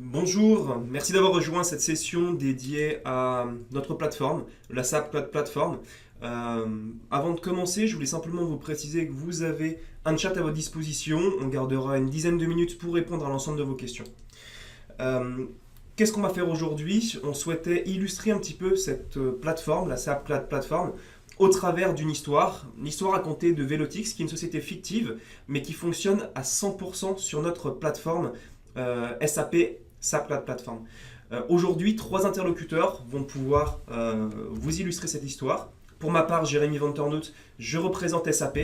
Bonjour, merci d'avoir rejoint cette session dédiée à notre plateforme, la SAP Plateforme. Avant de commencer, je voulais simplement vous préciser que vous avez un chat à votre disposition. On gardera une dizaine de minutes pour répondre à l'ensemble de vos questions. Euh, Qu'est-ce qu'on va faire aujourd'hui? On souhaitait illustrer un petit peu cette plateforme, la SAP Plateforme, au travers d'une histoire, l'histoire racontée de Velotix, qui est une société fictive, mais qui fonctionne à 100% sur notre plateforme SAP Plateforme. Aujourd'hui, trois interlocuteurs vont pouvoir vous illustrer cette histoire. Pour ma part, Jérémy Van Ternhout, je représente SAP.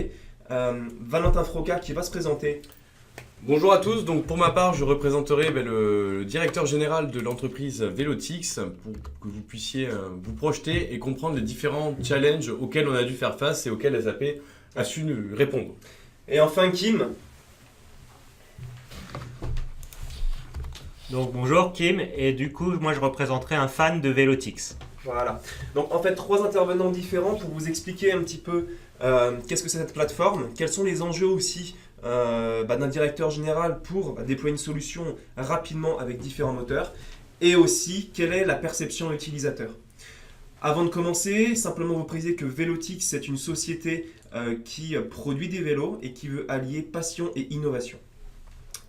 Valentin Froca qui va se présenter. Bonjour à tous, donc pour ma part je représenterai le directeur général de l'entreprise Velotix pour que vous puissiez vous projeter et comprendre les différents challenges auxquels on a dû faire face et auxquels SAP a su nous répondre. Et enfin Kim. Donc bonjour Kim, et du coup moi je représenterai un fan de Velotix. Voilà. Donc en fait, trois intervenants différents pour vous expliquer un petit peu qu'est-ce que c'est cette plateforme, quels sont les enjeux aussi d'un directeur général pour déployer une solution rapidement avec différents moteurs, et aussi quelle est la perception utilisateur. Avant de commencer, simplement vous préciser que Velotix c'est une société qui produit des vélos et qui veut allier passion et innovation.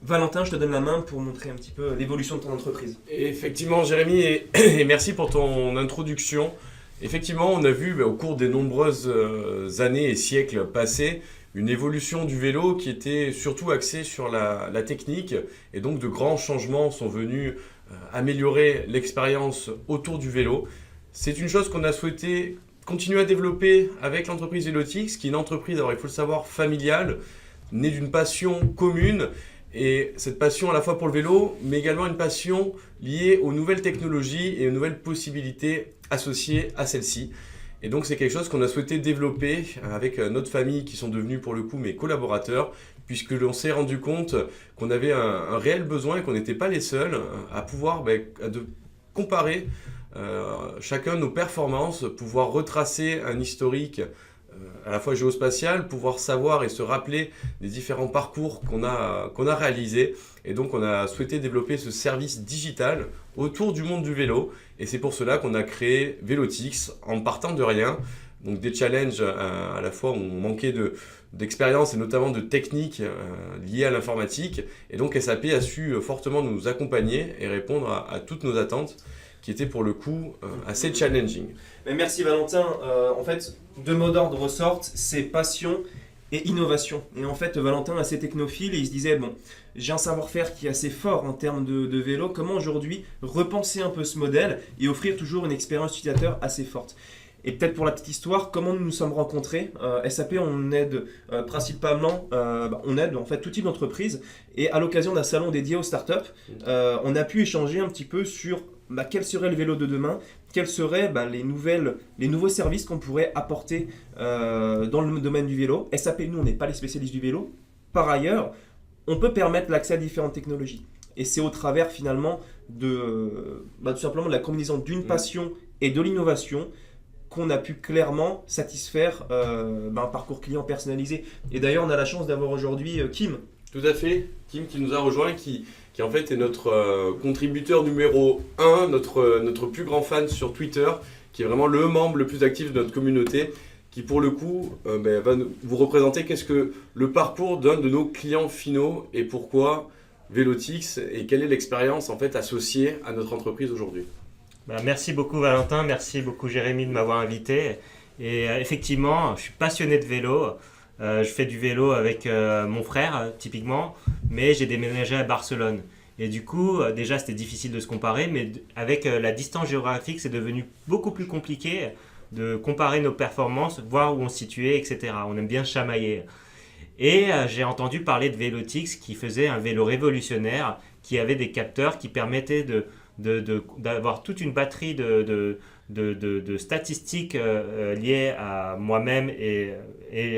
Valentin, je te donne la main pour montrer un petit peu l'évolution de ton entreprise. Et effectivement Jérémy, et merci pour ton introduction. Effectivement on a vu au cours des nombreuses années et siècles passés une évolution du vélo qui était surtout axée sur la technique, et donc de grands changements sont venus améliorer l'expérience autour du vélo. C'est une chose qu'on a souhaité continuer à développer avec l'entreprise Velotix, qui est une entreprise, alors il faut le savoir, familiale, née d'une passion commune, et cette passion à la fois pour le vélo, mais également une passion liée aux nouvelles technologies et aux nouvelles possibilités associées à celles-ci. Et donc c'est quelque chose qu'on a souhaité développer avec notre famille qui sont devenus pour le coup mes collaborateurs, puisque l'on s'est rendu compte qu'on avait un réel besoin et qu'on n'était pas les seuls à pouvoir de comparer chacun nos performances, pouvoir retracer un historique à la fois géospatial, pouvoir savoir et se rappeler des différents parcours qu'on a réalisés. Et donc on a souhaité développer ce service digital autour du monde du vélo. Et c'est pour cela qu'on a créé Velotix en partant de rien. Donc des challenges à la fois où on manquait d'expérience et notamment de techniques liées à l'informatique. Et donc SAP a su fortement nous accompagner et répondre à toutes nos attentes, qui étaient pour le coup assez challenging. Mais merci Valentin. En fait, deux mots d'ordre ressortent, c'est passion et innovation. Et en fait, Valentin est assez technophile et il se disait, bon, j'ai un savoir-faire qui est assez fort en termes de vélo, comment aujourd'hui repenser un peu ce modèle et offrir toujours une expérience utilisateur assez forte. Et peut-être pour la petite histoire, comment nous nous sommes rencontrés. SAP, on aide principalement, on aide en fait tout type d'entreprise. Et à l'occasion d'un salon dédié aux startups, on a pu échanger un petit peu sur quel serait le vélo de demain, quels seraient les nouveaux services qu'on pourrait apporter dans le domaine du vélo. SAP, nous, on n'est pas les spécialistes du vélo. Par ailleurs, on peut permettre l'accès à différentes technologies. Et c'est au travers finalement tout simplement de la combinaison d'une passion et de l'innovation qu'on a pu clairement satisfaire un parcours client personnalisé. Et d'ailleurs, on a la chance d'avoir aujourd'hui Kim. Tout à fait, Kim qui nous a rejoint, qui en fait est notre contributeur numéro 1, notre plus grand fan sur Twitter, qui est vraiment le membre le plus actif de notre communauté, qui pour le coup va vous représenter qu'est-ce que le parcours d'un de nos clients finaux et pourquoi Velotix et quelle est l'expérience en fait associée à notre entreprise aujourd'hui. Merci beaucoup Valentin, merci beaucoup Jérémy de m'avoir invité. Et effectivement, je suis passionné de vélo. Je fais du vélo avec mon frère typiquement, mais j'ai déménagé à Barcelone. Et du coup, déjà c'était difficile de se comparer, mais avec la distance géographique, c'est devenu beaucoup plus compliqué de comparer nos performances, voir où on se situait, etc. On aime bien chamailler. Et j'ai entendu parler de Velotix qui faisait un vélo révolutionnaire, qui avait des capteurs qui permettaient d'avoir toute une batterie de statistiques liées à moi-même et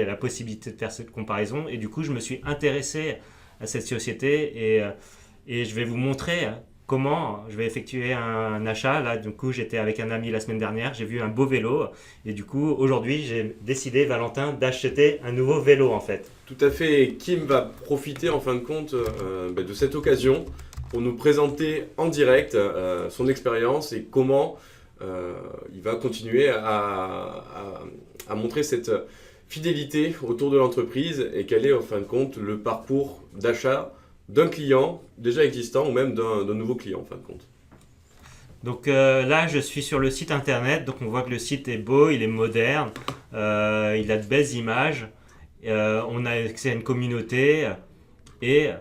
la possibilité de faire cette comparaison. Et du coup, je me suis intéressé à cette société et je vais vous montrer comment je vais effectuer un achat. Là, du coup, j'étais avec un ami la semaine dernière, j'ai vu un beau vélo et du coup, aujourd'hui, j'ai décidé, Valentin, d'acheter un nouveau vélo en fait. Tout à fait, et Kim va profiter en fin de compte de cette occasion pour nous présenter en direct son expérience et comment il va continuer à montrer cette fidélité autour de l'entreprise et quel est en fin de compte le parcours d'achat d'un client déjà existant ou même d'un nouveau client en fin de compte. Donc là, je suis sur le site internet, donc on voit que le site est beau, il est moderne, il a de belles images, on a accès à une communauté, et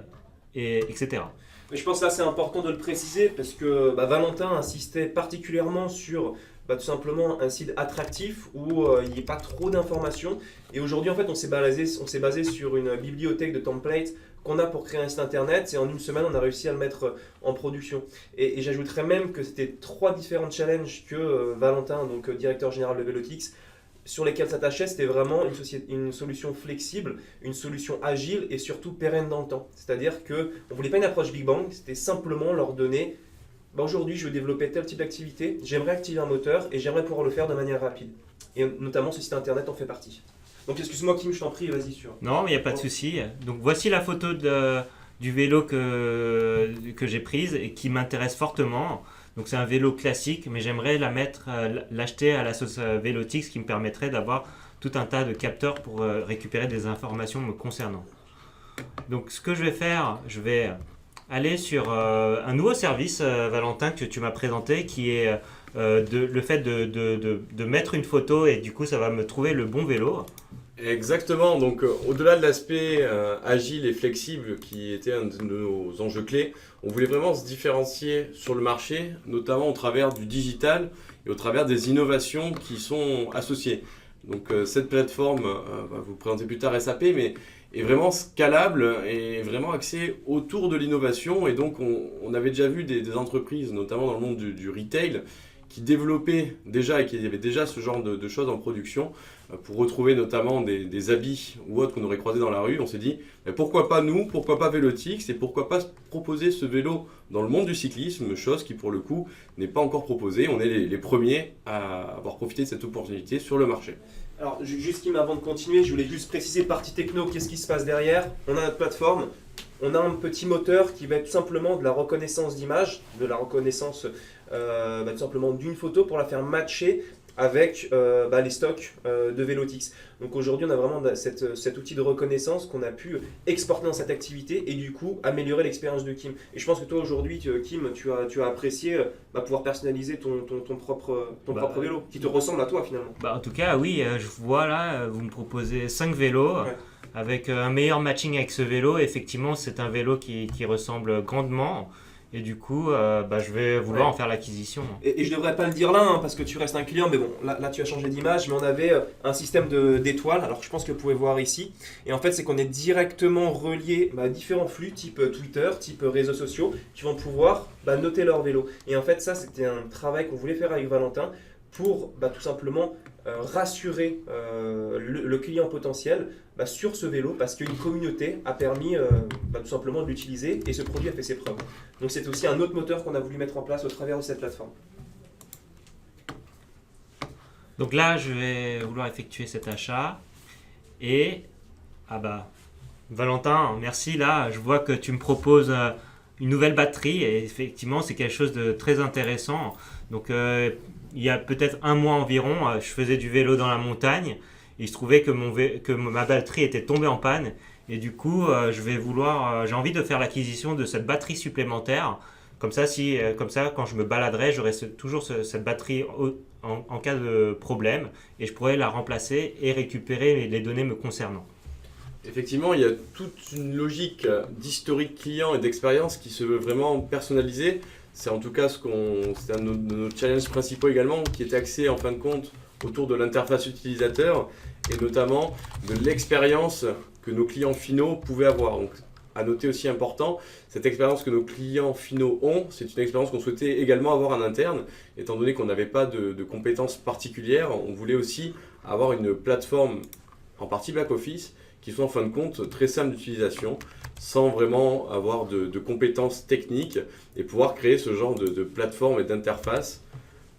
etc. Mais je pense que là c'est important de le préciser parce que Valentin insistait particulièrement sur tout simplement un site attractif où il n'y ait pas trop d'informations. Et aujourd'hui en fait on s'est basé sur une bibliothèque de templates qu'on a pour créer un site internet, et en une semaine on a réussi à le mettre en production. Et j'ajouterais même que c'était 3 différents challenges que Valentin, donc directeur général de Velotix, sur lesquels s'attachait, c'était vraiment une solution flexible, une solution agile et surtout pérenne dans le temps. C'est-à-dire qu'on ne voulait pas une approche Big Bang, c'était simplement leur donner aujourd'hui je veux développer tel type d'activité, j'aimerais activer un moteur et j'aimerais pouvoir le faire de manière rapide. Et notamment ce site internet en fait partie. Donc excuse-moi Kim, je t'en prie, vas-y sur. Non, il n'y a pas de souci. Donc voici la photo du vélo que j'ai prise et qui m'intéresse fortement. Donc c'est un vélo classique, mais j'aimerais l'acheter à la sauce Velotix, qui me permettrait d'avoir tout un tas de capteurs pour récupérer des informations me concernant. Donc ce que je vais faire, je vais aller sur un nouveau service, Valentin, que tu m'as présenté, qui est le fait de mettre une photo et du coup ça va me trouver le bon vélo. Exactement, donc au-delà de l'aspect agile et flexible qui était un de nos enjeux clés, on voulait vraiment se différencier sur le marché, notamment au travers du digital et au travers des innovations qui sont associées. Donc cette plateforme, va vous présenter plus tard SAP, mais est vraiment scalable et vraiment axée autour de l'innovation. Et donc on avait déjà vu des entreprises, notamment dans le monde du retail, qui développaient déjà et qui avaient déjà ce genre de choses en production pour retrouver notamment des habits ou autres qu'on aurait croisés dans la rue. On s'est dit, mais pourquoi pas nous, pourquoi pas Velotix et pourquoi pas proposer ce vélo dans le monde du cyclisme, chose qui pour le coup n'est pas encore proposée. On est les premiers à avoir profité de cette opportunité sur le marché. Alors juste Kim, avant de continuer, je voulais juste préciser partie techno, qu'est-ce qui se passe derrière. On a notre plateforme, on a un petit moteur qui va être tout simplement de la reconnaissance d'image, de la reconnaissance tout simplement d'une photo pour la faire matcher avec les stocks de Velotix. Donc aujourd'hui on a vraiment cet outil de reconnaissance qu'on a pu exporter dans cette activité et du coup améliorer l'expérience de Kim. Et je pense que toi aujourd'hui Kim, tu as apprécié pouvoir personnaliser ton propre vélo qui te ressemble à toi finalement. En tout cas oui, je vois là, vous me proposez 5 vélos. Ouais. Avec un meilleur matching avec ce vélo. Effectivement c'est un vélo qui ressemble grandement. Et du coup, je vais vouloir en faire l'acquisition. Et je ne devrais pas le dire là, parce que tu restes un client, mais bon, là tu as changé d'image, mais on avait un système d'étoiles, alors je pense que vous pouvez voir ici. Et en fait, c'est qu'on est directement relié à différents flux, type Twitter, type réseaux sociaux, qui vont pouvoir noter leur vélo. Et en fait, ça, c'était un travail qu'on voulait faire avec Valentin pour tout simplement rassurer le client potentiel sur ce vélo, parce qu'une communauté a permis tout simplement de l'utiliser et ce produit a fait ses preuves. Donc c'est aussi un autre moteur qu'on a voulu mettre en place au travers de cette plateforme. Donc là je vais vouloir effectuer cet achat et Valentin, merci, là je vois que tu me proposes une nouvelle batterie et effectivement c'est quelque chose de très intéressant. Donc il y a peut-être un mois environ, je faisais du vélo dans la montagne. Il se trouvait que ma batterie était tombée en panne et du coup j'ai envie de faire l'acquisition de cette batterie supplémentaire. Comme ça, quand je me baladerai, j'aurai toujours cette batterie en cas de problème et je pourrai la remplacer et récupérer les données me concernant. Effectivement, il y a toute une logique d'historique client et d'expérience qui se veut vraiment personnaliser. C'est en tout cas c'est un de nos challenges principaux également, qui est axé en fin de compte autour de l'interface utilisateur et notamment de l'expérience que nos clients finaux pouvaient avoir. Donc, à noter aussi important, cette expérience que nos clients finaux ont, c'est une expérience qu'on souhaitait également avoir en interne, étant donné qu'on n'avait pas de compétences particulières. On voulait aussi avoir une plateforme en partie back-office qui soit en fin de compte très simple d'utilisation, sans vraiment avoir de compétences techniques et pouvoir créer ce genre de plateforme et d'interface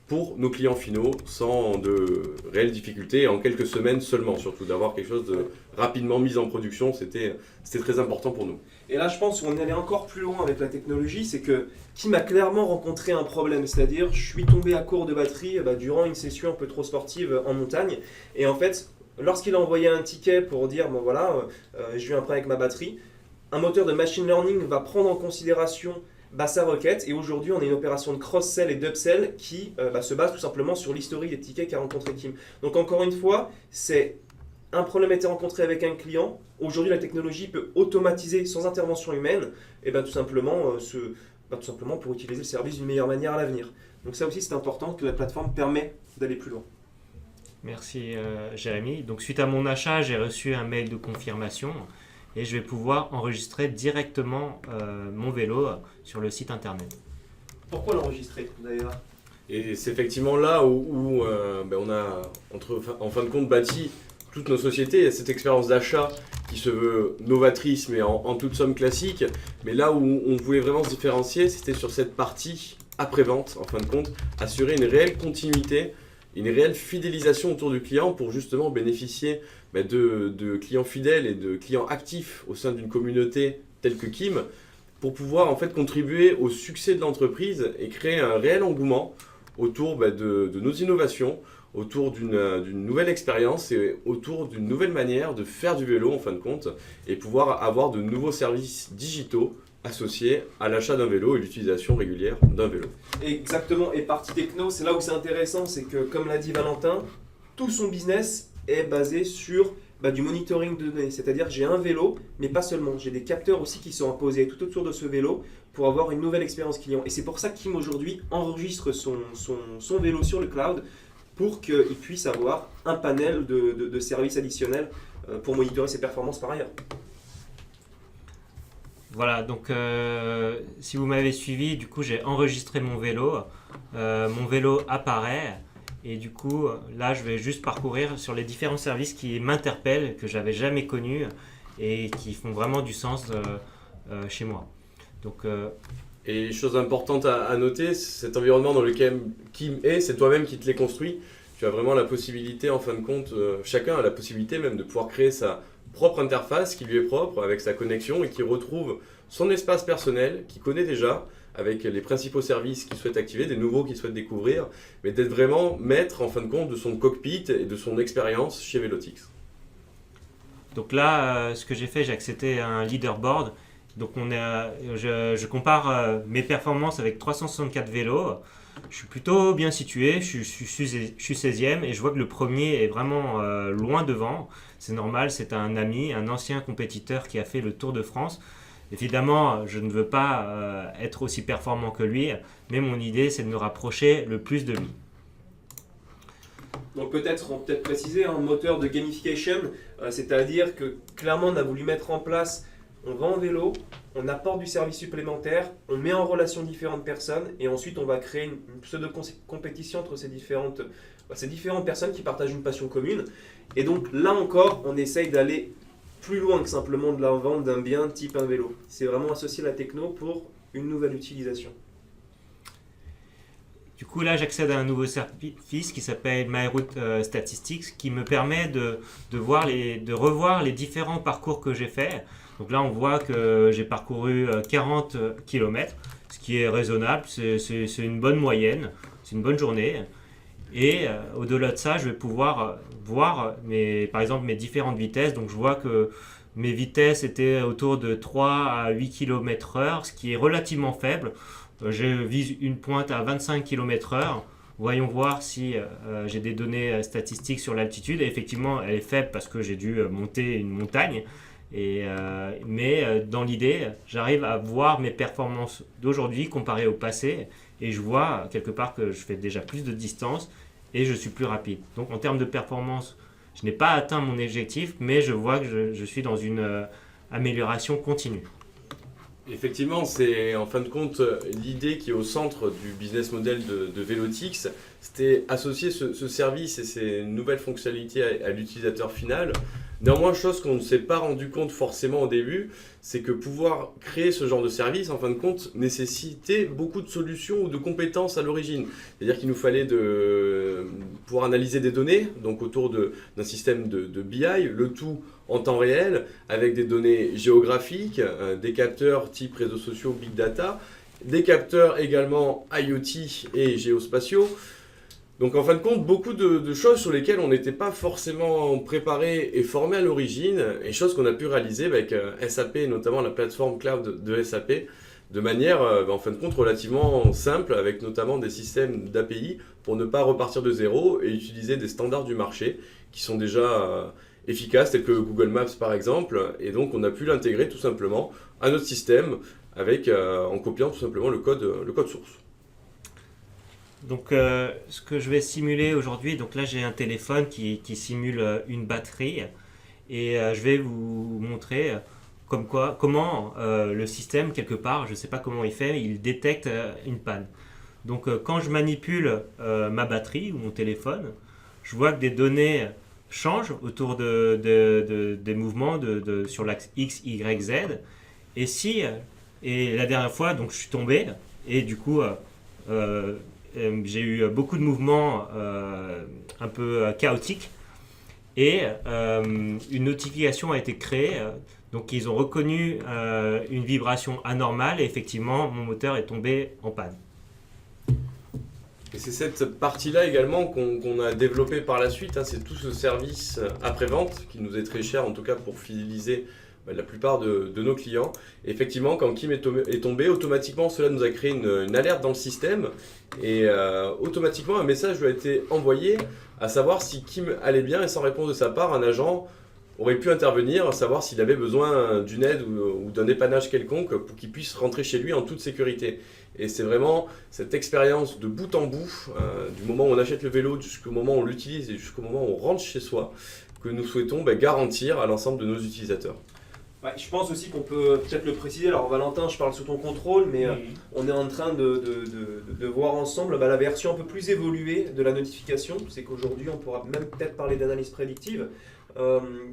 pour nos clients finaux sans de réelles difficultés, en quelques semaines seulement, surtout d'avoir quelque chose de rapidement mis en production, c'était très important pour nous. Et là, je pense qu'on allait encore plus loin avec la technologie, c'est que Kim a clairement rencontré un problème, c'est-à-dire je suis tombé à court de batterie durant une session un peu trop sportive en montagne, et en fait, lorsqu'il a envoyé un ticket pour dire bon voilà, j'ai eu un problème avec ma batterie, un moteur de machine learning va prendre en considération sa requête, et aujourd'hui on a une opération de cross-sell et d'upsell qui se base tout simplement sur l'historique des tickets qu'a rencontré Kim. Donc encore une fois, c'est un problème a été rencontré avec un client, aujourd'hui la technologie peut automatiser sans intervention humaine, et tout simplement pour utiliser le service d'une meilleure manière à l'avenir. Donc ça aussi c'est important que la plateforme permet d'aller plus loin. Merci Jérémy. Donc suite à mon achat, j'ai reçu un mail de confirmation et je vais pouvoir enregistrer directement mon vélo sur le site internet. Pourquoi l'enregistrer d'ailleurs ? Et c'est effectivement là où on a, en fin de compte, bâti toutes nos sociétés. Il y a cette expérience d'achat qui se veut novatrice, mais en toute somme classique. Mais là où on voulait vraiment se différencier, c'était sur cette partie après-vente, en fin de compte, assurer une réelle continuité, une réelle fidélisation autour du client pour justement bénéficier de clients fidèles et de clients actifs au sein d'une communauté telle que Kim, pour pouvoir en fait contribuer au succès de l'entreprise et créer un réel engouement autour de nos innovations, autour d'une nouvelle expérience et autour d'une nouvelle manière de faire du vélo en fin de compte, et pouvoir avoir de nouveaux services digitaux associés à l'achat d'un vélo et l'utilisation régulière d'un vélo. Exactement, et partie techno, c'est là où c'est intéressant, c'est que comme l'a dit Valentin, tout son business est basé sur du monitoring de données, c'est-à-dire que j'ai un vélo, mais pas seulement, j'ai des capteurs aussi qui sont imposés tout autour de ce vélo pour avoir une nouvelle expérience client. Et c'est pour ça que Kim aujourd'hui enregistre son vélo sur le cloud pour qu'il puisse avoir un panel de services additionnels pour monitorer ses performances par ailleurs. Voilà, donc si vous m'avez suivi, du coup j'ai enregistré mon vélo apparaît et du coup là je vais juste parcourir sur les différents services qui m'interpellent, que j'avais jamais connus et qui font vraiment du sens chez moi. Donc, et chose importante à noter, cet environnement dans lequel Kim est, c'est toi-même qui te l'es construit. Tu as vraiment la possibilité, en fin de compte, chacun a la possibilité même de pouvoir créer sa propre interface qui lui est propre, avec sa connexion et qui retrouve son espace personnel, qu'il connaît déjà, avec les principaux services qu'il souhaite activer, des nouveaux qu'il souhaite découvrir, mais d'être vraiment maître, en fin de compte, de son cockpit et de son expérience chez Velotix. Donc là, ce que j'ai fait, j'ai accédé à un leaderboard. Donc je compare mes performances avec 364 vélos. Je suis plutôt bien situé, je suis 16e et je vois que le premier est vraiment loin devant. C'est normal, c'est un ami, un ancien compétiteur qui a fait le Tour de France. Évidemment, je ne veux pas être aussi performant que lui, mais mon idée c'est de me rapprocher le plus de lui. Donc on peut préciser un moteur de gamification, c'est-à-dire que clairement on a voulu mettre en place, on va en vélo, on apporte du service supplémentaire, on met en relation différentes personnes et ensuite on va créer une pseudo-compétition entre ces différentes personnes qui partagent une passion commune. Et donc là encore, on essaye d'aller plus loin que simplement de la vente d'un bien type un vélo. C'est vraiment associer la techno pour une nouvelle utilisation. Du coup, là, j'accède à un nouveau service qui s'appelle MyRoute Statistics, qui me permet de revoir les différents parcours que j'ai faits. Donc là, on voit que j'ai parcouru 40 km, ce qui est raisonnable, c'est une bonne moyenne, c'est une bonne journée. Et au-delà de ça, je vais pouvoir voir par exemple mes différentes vitesses. Donc je vois que mes vitesses étaient autour de 3 à 8 km/h, ce qui est relativement faible. Je vise une pointe à 25 km/h. Voyons voir si j'ai des données statistiques sur l'altitude. Et effectivement, elle est faible parce que j'ai dû monter une montagne. Mais dans l'idée, j'arrive à voir mes performances d'aujourd'hui comparées au passé. Et je vois quelque part que je fais déjà plus de distance et je suis plus rapide. Donc en termes de performance, je n'ai pas atteint mon objectif, mais je vois que je suis dans une amélioration continue. Effectivement, c'est en fin de compte l'idée qui est au centre du business model de Velotix, c'était associer ce service et ces nouvelles fonctionnalités à l'utilisateur final. Néanmoins, chose qu'on ne s'est pas rendu compte forcément au début, c'est que pouvoir créer ce genre de service, en fin de compte, nécessitait beaucoup de solutions ou de compétences à l'origine. C'est-à-dire qu'il nous fallait pouvoir analyser des données, donc autour d'un système de BI, le tout en temps réel, avec des données géographiques, des capteurs type réseaux sociaux, big data, des capteurs également IoT et géospatiaux. Donc en fin de compte, beaucoup de choses sur lesquelles on n'était pas forcément préparé et formé à l'origine, et choses qu'on a pu réaliser avec SAP, notamment la plateforme cloud de SAP, de manière en fin de compte relativement simple, avec notamment des systèmes d'API pour ne pas repartir de zéro et utiliser des standards du marché qui sont déjà efficaces, tels que Google Maps par exemple, et donc on a pu l'intégrer tout simplement à notre système en copiant tout simplement le code source. Donc, ce que je vais simuler aujourd'hui, donc là j'ai un téléphone qui simule une batterie et je vais vous montrer comment le système, quelque part, je ne sais pas comment il fait, il détecte une panne. Donc, quand je manipule ma batterie ou mon téléphone, je vois que des données changent autour des mouvements sur l'axe X, Y, Z. Et la dernière fois, donc, je suis tombé et du coup, j'ai eu beaucoup de mouvements un peu chaotiques et une notification a été créée. Donc ils ont reconnu une vibration anormale et effectivement mon moteur est tombé en panne. Et c'est cette partie-là également qu'on a développée par la suite, hein, c'est tout ce service après-vente qui nous est très cher en tout cas pour fidéliser la plupart de nos clients. Et effectivement, quand Kim est tombé, automatiquement, cela nous a créé une alerte dans le système et automatiquement, un message lui a été envoyé à savoir si Kim allait bien et sans réponse de sa part, un agent aurait pu intervenir, savoir s'il avait besoin d'une aide ou d'un dépannage quelconque pour qu'il puisse rentrer chez lui en toute sécurité. Et c'est vraiment cette expérience de bout en bout, du moment où on achète le vélo jusqu'au moment où on l'utilise et jusqu'au moment où on rentre chez soi, que nous souhaitons garantir à l'ensemble de nos utilisateurs. Ouais, je pense aussi qu'on peut peut-être le préciser. Alors Valentin, je parle sous ton contrôle, mais on est en train de voir ensemble la version un peu plus évoluée de la notification. C'est qu'aujourd'hui, on pourra même peut-être parler d'analyse prédictive.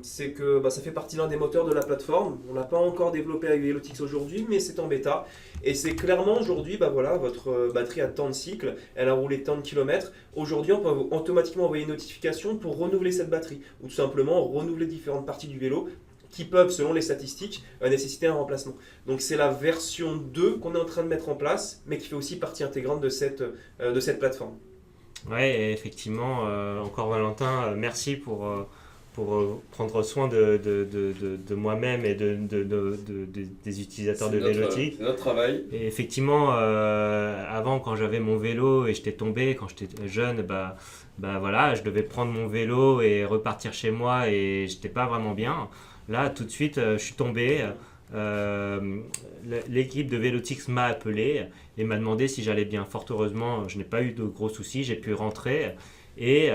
C'est que ça fait partie l'un des moteurs de la plateforme. On n'a pas encore développé avec Velotix aujourd'hui, mais c'est en bêta. Et c'est clairement aujourd'hui, votre batterie a tant de cycles, elle a roulé tant de kilomètres. Aujourd'hui, on peut automatiquement envoyer une notification pour renouveler cette batterie, ou tout simplement renouveler différentes parties du vélo qui peuvent, selon les statistiques, nécessiter un remplacement. Donc c'est la version 2 qu'on est en train de mettre en place, mais qui fait aussi partie intégrante de cette plateforme. Oui, effectivement, encore Valentin, merci pour prendre soin de moi-même et des utilisateurs de Velotix. C'est notre travail. Et effectivement, avant, quand j'avais mon vélo et j'étais tombé, quand j'étais jeune, voilà, je devais prendre mon vélo et repartir chez moi et j'étais pas vraiment bien. Là, tout de suite, je suis tombé. L'équipe de Velotix m'a appelé et m'a demandé si j'allais bien. Fort heureusement, je n'ai pas eu de gros soucis. J'ai pu rentrer et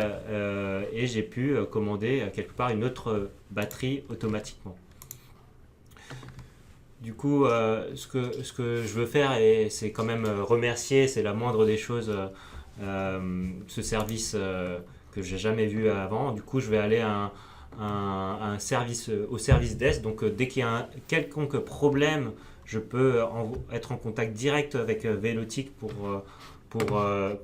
j'ai pu commander quelque part une autre batterie automatiquement. Du coup, ce que je veux faire, et c'est quand même remercier, c'est la moindre des choses, ce service que j'ai jamais vu avant. Du coup, je vais aller au service desk. Donc, dès qu'il y a un quelconque problème, je peux être en contact direct avec Velotix pour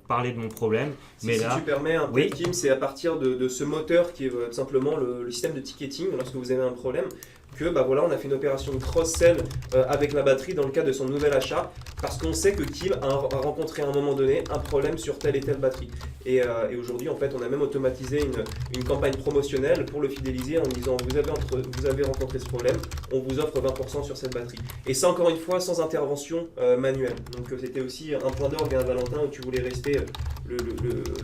parler de mon problème. Si tu permets, oui. Kim, c'est à partir de ce moteur qui est tout simplement le système de ticketing lorsque vous avez un problème que on a fait une opération de cross-sell avec la batterie dans le cadre de son nouvel achat parce qu'on sait que Kim a rencontré à un moment donné un problème sur telle et telle batterie. Et aujourd'hui, en fait, on a même automatisé une campagne promotionnelle pour le fidéliser en disant vous avez rencontré ce problème, on vous offre 20% sur cette batterie. Et ça, encore une fois, sans intervention manuelle. Donc c'était aussi un point d'orgue, Valentin, où tu voulais rester,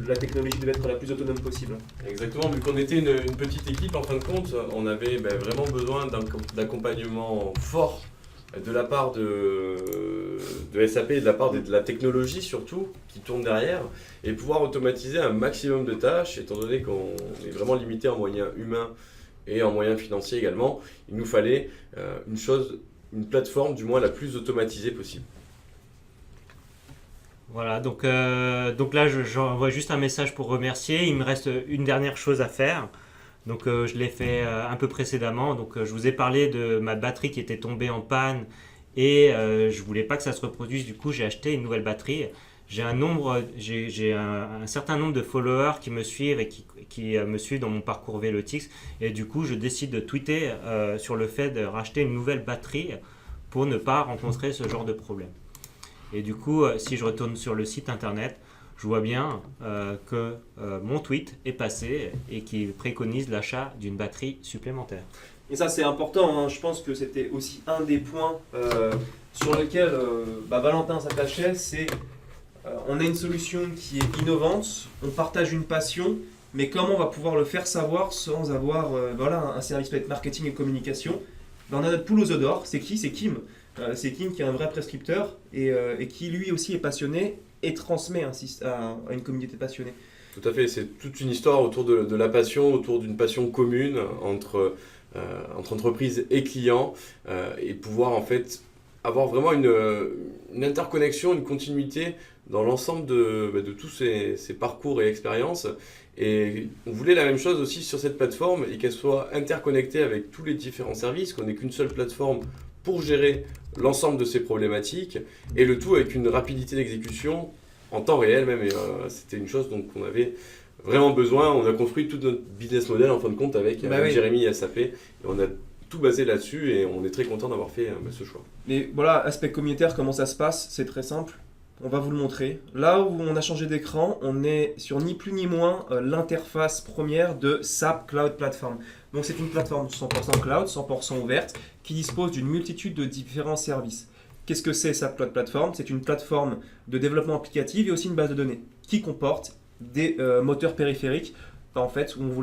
la technologie devait être la plus autonome possible. Exactement, vu qu'on était une petite équipe, en fin de compte, on avait vraiment besoin d'accompagnement fort de la part de SAP et de la part de la technologie surtout qui tourne derrière et pouvoir automatiser un maximum de tâches étant donné qu'on est vraiment limité en moyens humains et en moyens financiers également. Il nous fallait une plateforme du moins la plus automatisée possible. Voilà, donc là, j'envoie juste un message pour remercier. Il me reste une dernière chose à faire. Donc, je l'ai fait un peu précédemment. Donc, je vous ai parlé de ma batterie qui était tombée en panne et je voulais pas que ça se reproduise. Du coup, j'ai acheté une nouvelle batterie. J'ai un certain nombre de followers qui me suivent et qui me suivent dans mon parcours Vélotix. Et du coup, je décide de tweeter sur le fait de racheter une nouvelle batterie pour ne pas rencontrer ce genre de problème. Et du coup, si je retourne sur le site internet, je vois bien que mon tweet est passé et qu'il préconise l'achat d'une batterie supplémentaire. Et ça, c'est important, hein. Je pense que c'était aussi un des points sur lequel Valentin s'attachait, c'est on a une solution qui est innovante, on partage une passion, mais comment on va pouvoir le faire savoir sans avoir un service peut-être marketing et communication. On a notre poule aux œufs d'or, c'est qui? C'est Kim. C'est Kim qui est un vrai prescripteur et qui lui aussi est passionné et transmet à une communauté passionnée. Tout à fait, c'est toute une histoire autour de la passion, autour d'une passion commune entre entreprises et clients et pouvoir en fait avoir vraiment une interconnexion, une continuité dans l'ensemble de tous ces parcours et expériences. Et on voulait la même chose aussi sur cette plateforme et qu'elle soit interconnectée avec tous les différents services, qu'on n'ait qu'une seule plateforme pour gérer l'ensemble de ces problématiques et le tout avec une rapidité d'exécution en temps réel même. Et c'était une chose dont on avait vraiment besoin. On a construit tout notre business model en fin de compte avec Jérémy et SAP et on a tout basé là-dessus et on est très content d'avoir fait ce choix. Mais voilà, aspect communautaire, comment ça se passe? C'est très simple. On va vous le montrer. Là où on a changé d'écran, on est sur ni plus ni moins l'interface première de SAP Cloud Platform. Donc c'est une plateforme 100% cloud, 100% ouverte, qui dispose d'une multitude de différents services. Qu'est-ce que c'est SAP Cloud Platform? C'est une plateforme de développement applicatif et aussi une base de données qui comporte des moteurs périphériques. En fait, on vous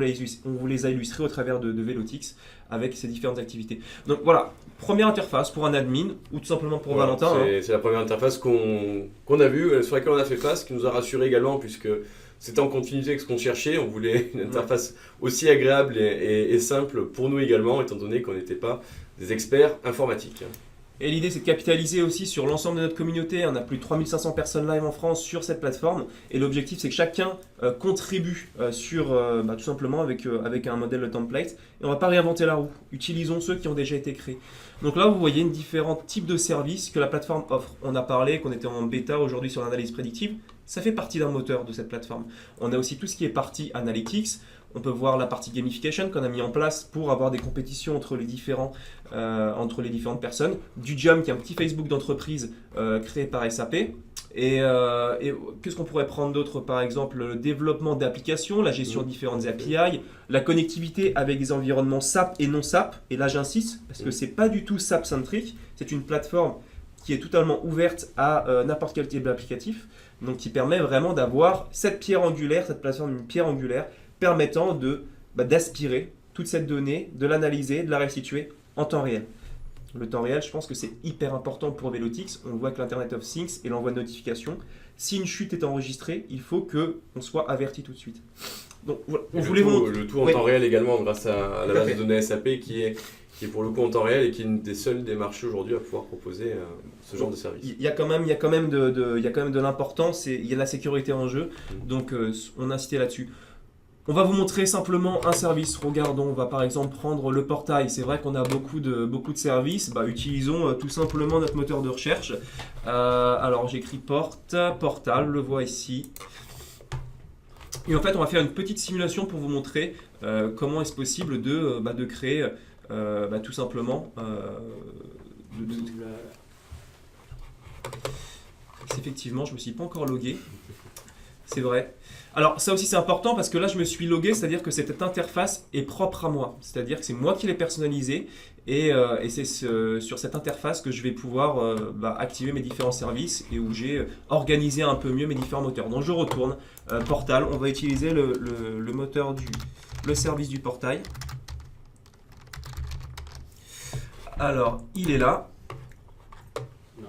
les a illustrés au travers de Vélotix avec ces différentes activités. Donc voilà, première interface pour un admin ou tout simplement pour Valentin. C'est la première interface qu'on a vue, sur laquelle on a fait face, qui nous a rassuré également puisque c'était en continuité avec ce qu'on cherchait. On voulait une interface aussi agréable et simple pour nous également, étant donné qu'on n'était pas des experts informatiques. Et l'idée, c'est de capitaliser aussi sur l'ensemble de notre communauté. On a plus de 3500 personnes live en France sur cette plateforme. Et l'objectif, c'est que chacun contribue tout simplement avec un modèle de template. Et on ne va pas réinventer la roue. Utilisons ceux qui ont déjà été créés. Donc là, vous voyez différents types de services que la plateforme offre. On a parlé qu'on était en bêta aujourd'hui sur l'analyse prédictive. Ça fait partie d'un moteur de cette plateforme. On a aussi tout ce qui est partie analytics. On peut voir la partie gamification qu'on a mis en place pour avoir des compétitions entre les différentes personnes. Du Jam, qui est un petit Facebook d'entreprise créé par SAP. Et qu'est-ce qu'on pourrait prendre d'autre? Par exemple, le développement d'applications, la gestion de différentes API, la connectivité avec des environnements SAP et non SAP. Et là, j'insiste, parce que ce n'est pas du tout SAP-centrique. C'est une plateforme qui est totalement ouverte à n'importe quel type d'applicatif. Donc, qui permet vraiment d'avoir cette plateforme, une pierre angulaire, permettant d'aspirer toute cette donnée, de l'analyser, de la restituer en temps réel. Le temps réel, je pense que c'est hyper important pour Vélotix. On voit que l'Internet of Things et l'envoi de notifications, si une chute est enregistrée, il faut qu'on soit averti tout de suite. Donc, voilà, le tout en temps réel également, grâce à la base de données SAP qui est pour le coup en temps réel et qui est une des seules des marchés aujourd'hui à pouvoir proposer ce genre de service. Il y a quand même de l'importance et il y a de la sécurité en jeu, donc on a insisté là-dessus. On va vous montrer simplement un service. Regardons, on va par exemple prendre le portail. C'est vrai qu'on a beaucoup de services. Utilisons tout simplement notre moteur de recherche. Alors j'écris portal, le voit ici. Et en fait, on va faire une petite simulation pour vous montrer comment est-ce possible de créer tout simplement. Effectivement, je ne me suis pas encore logué. C'est vrai. Alors ça aussi c'est important parce que là je me suis logué, c'est-à-dire que cette interface est propre à moi. C'est-à-dire que c'est moi qui l'ai personnalisée et c'est sur cette interface que je vais pouvoir activer mes différents services et où j'ai organisé un peu mieux mes différents moteurs. Donc je retourne, portal, on va utiliser le moteur le service du portail. Alors il est là. Non.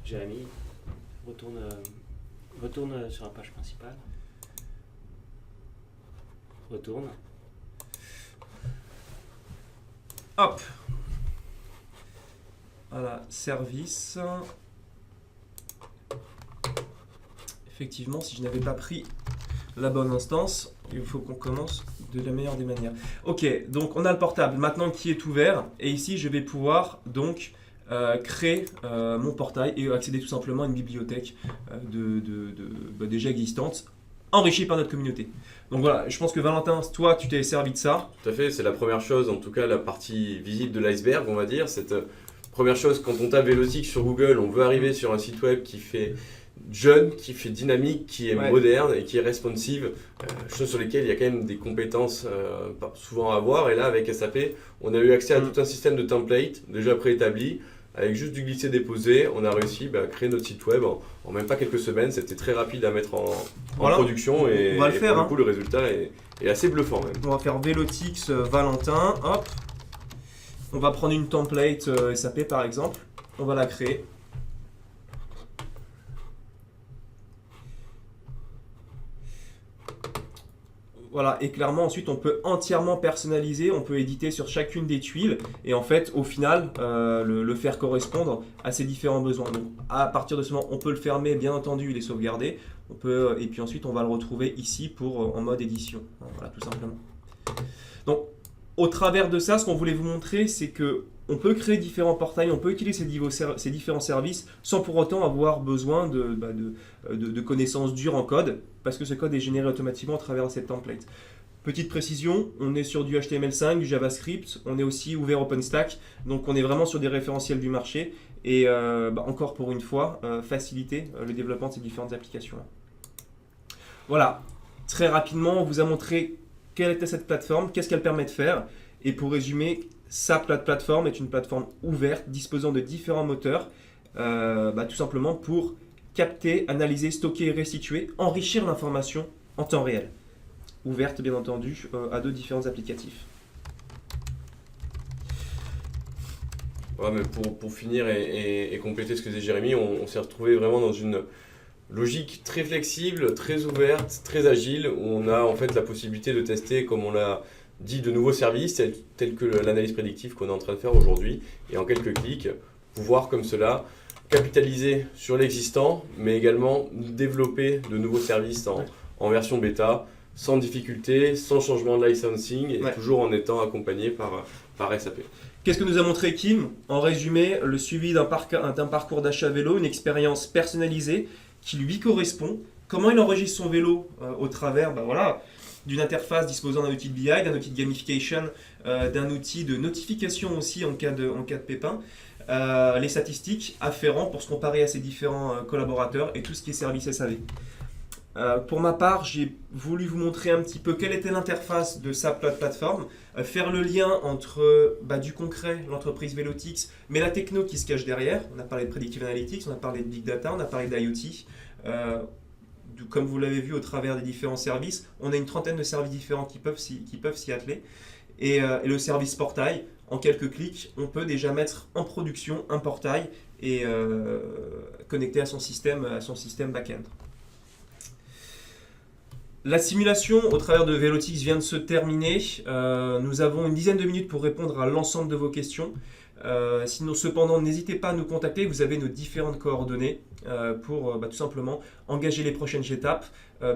Jérémy, retourne sur la page principale. Retourne. Hop. Voilà, service. Effectivement, si je n'avais pas pris la bonne instance, il faut qu'on commence de la meilleure des manières. Ok, donc on a le portable maintenant qui est ouvert et ici je vais pouvoir donc créer mon portail et accéder tout simplement à une bibliothèque déjà existante, enrichie par notre communauté. Donc voilà, je pense que Valentin, toi tu t'es servi de ça. Tout à fait, c'est la première chose, en tout cas la partie visible de l'iceberg, on va dire. Cette première chose, quand on tape Velotix sur Google, on veut arriver sur un site web qui fait jeune, qui fait dynamique, qui est moderne et qui est responsive, choses sur lesquelles il y a quand même des compétences pas souvent à avoir. Et là, avec SAP, on a eu accès à tout un système de templates déjà préétabli. Avec juste du glisser-déposer, on a réussi à créer notre site web en même pas quelques semaines. C'était très rapide à mettre en production et, on va le faire, pour le coup, le résultat est assez bluffant même. On va faire Velotix Valentin, hop. On va prendre une template SAP par exemple, on va la créer. Voilà, et clairement ensuite on peut entièrement personnaliser, on peut éditer sur chacune des tuiles et en fait au final le faire correspondre à ses différents besoins. Donc à partir de ce moment on peut le fermer, bien entendu il est sauvegardé, et puis ensuite on va le retrouver ici en mode édition, voilà tout simplement. Donc au travers de ça, ce qu'on voulait vous montrer, c'est que on peut créer différents portails, on peut utiliser ces différents services sans pour autant avoir besoin de connaissances dures en code, parce que ce code est généré automatiquement à travers cette template. Petite précision, on est sur du HTML5, du JavaScript, on est aussi ouvert OpenStack, donc on est vraiment sur des référentiels du marché, et encore pour une fois, faciliter le développement de ces différentes applications-là. Voilà, très rapidement, on vous a montré quelle était cette plateforme, qu'est-ce qu'elle permet de faire, et pour résumer, sa plateforme est une plateforme ouverte disposant de différents moteurs, tout simplement pour capter, analyser, stocker et restituer, enrichir l'information en temps réel. Ouverte bien entendu à deux différents applicatifs. Ouais, mais pour finir et compléter ce que disait Jérémy, on s'est retrouvé vraiment dans une logique très flexible, très ouverte, très agile, où on a en fait la possibilité de tester, comme on l'a dit, de nouveaux services tels que l'analyse prédictive qu'on est en train de faire aujourd'hui, et en quelques clics, pouvoir comme cela capitaliser sur l'existant, mais également développer de nouveaux services en version bêta, sans difficulté, sans changement de licensing, et toujours en étant accompagné par SAP. Qu'est-ce que nous a montré Kim? En résumé, le suivi d'un parcours d'achat vélo, une expérience personnalisée qui lui correspond. Comment il enregistre son vélo au travers d'une interface disposant d'un outil de BI, d'un outil de gamification, d'un outil de notification aussi en cas de pépin. Les statistiques afférents pour se comparer à ses différents collaborateurs et tout ce qui est service SAV. Pour ma part, j'ai voulu vous montrer un petit peu quelle était l'interface de sa plateforme, faire le lien entre du concret, l'entreprise Velotix, mais la techno qui se cache derrière. On a parlé de Predictive Analytics, on a parlé de Big Data, on a parlé d'IoT. Comme vous l'avez vu au travers des différents services, on a une trentaine de services différents qui peuvent s'y atteler. Et le service portail, en quelques clics, on peut déjà mettre en production un portail et connecter à son système back-end. La simulation au travers de Velotix vient de se terminer. Nous avons une dizaine de minutes pour répondre à l'ensemble de vos questions. Sinon, cependant, n'hésitez pas à nous contacter. Vous avez nos différentes coordonnées pour tout simplement engager les prochaines étapes.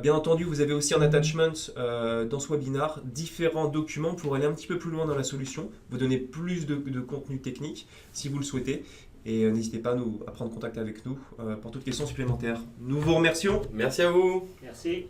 Bien entendu, vous avez aussi en attachment dans ce webinar différents documents pour aller un petit peu plus loin dans la solution, vous donner plus de contenu technique si vous le souhaitez. Et n'hésitez pas à prendre contact avec nous pour toute question supplémentaire. Nous vous remercions. Merci à vous. Merci.